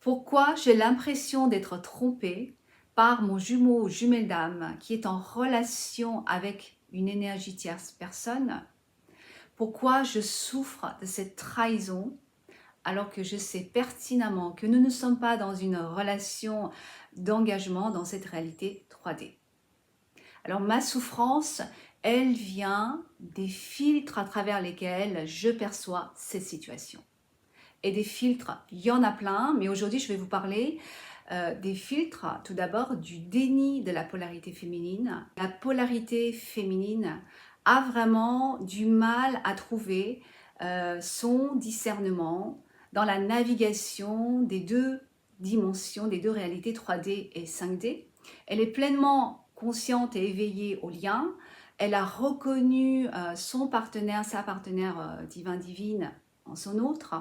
Pourquoi j'ai l'impression d'être trompée par mon jumeau ou jumelle d'âme qui est en relation avec une énergie tierce personne? Pourquoi je souffre de cette trahison alors que je sais pertinemment que nous ne sommes pas dans une relation d'engagement dans cette réalité 3D? Alors ma souffrance, elle vient des filtres à travers lesquels je perçois ces situations. Et des filtres, il y en a plein, mais aujourd'hui je vais vous parler des filtres, tout d'abord du déni de la polarité féminine. La polarité féminine a vraiment du mal à trouver son discernement dans la navigation des deux dimensions, des deux réalités 3D et 5D. Elle est pleinement consciente et éveillée au lien. Elle a reconnu son partenaire, sa partenaire divine en son autre.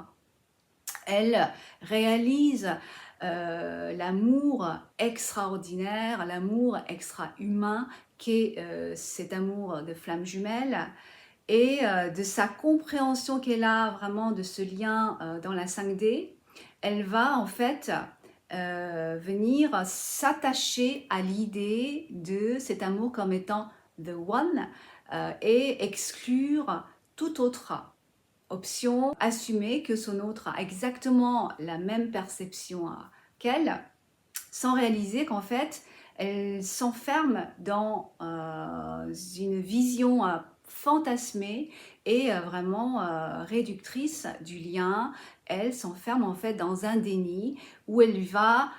Elle réalise l'amour extraordinaire, l'amour extra-humain qu'est cet amour de flamme jumelle et de sa compréhension qu'elle a vraiment de ce lien dans la 5D. Elle va en fait venir s'attacher à l'idée de cet amour comme étant the one et exclure tout autre option, assumer que son autre a exactement la même perception qu'elle, sans réaliser qu'en fait, elle s'enferme dans une vision fantasmée et vraiment réductrice du lien. Elle s'enferme en fait dans un déni où elle va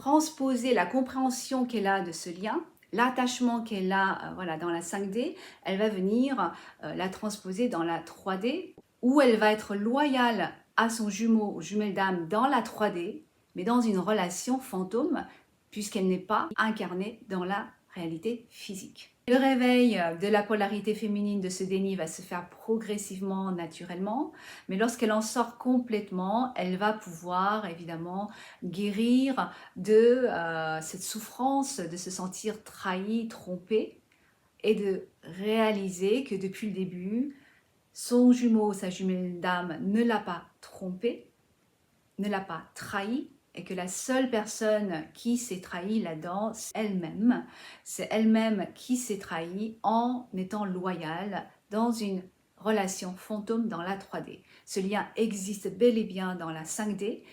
transposer la compréhension qu'elle a de ce lien, l'attachement qu'elle a voilà, dans la 5D, elle va venir la transposer dans la 3D, où elle va être loyale à son jumeau ou jumelle d'âme dans la 3D, mais dans une relation fantôme, puisqu'elle n'est pas incarnée dans la réalité physique. Le réveil de la polarité féminine de ce déni va se faire progressivement, naturellement, mais lorsqu'elle en sort complètement, elle va pouvoir évidemment guérir de cette souffrance de se sentir trahie, trompée, et de réaliser que depuis le début, son jumeau, sa jumelle d'âme ne l'a pas trompée, ne l'a pas trahi, et que la seule personne qui s'est trahie là-dedans, c'est elle-même. C'est elle-même qui s'est trahie en étant loyale dans une relation fantôme dans la 3D. Ce lien existe bel et bien dans la 5D.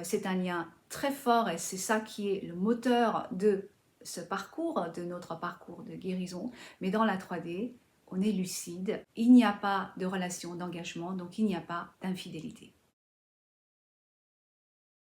C'est un lien très fort et c'est ça qui est le moteur de ce parcours, de notre parcours de guérison. Mais dans la 3D, on est lucide. Il n'y a pas de relation d'engagement, donc il n'y a pas d'infidélité.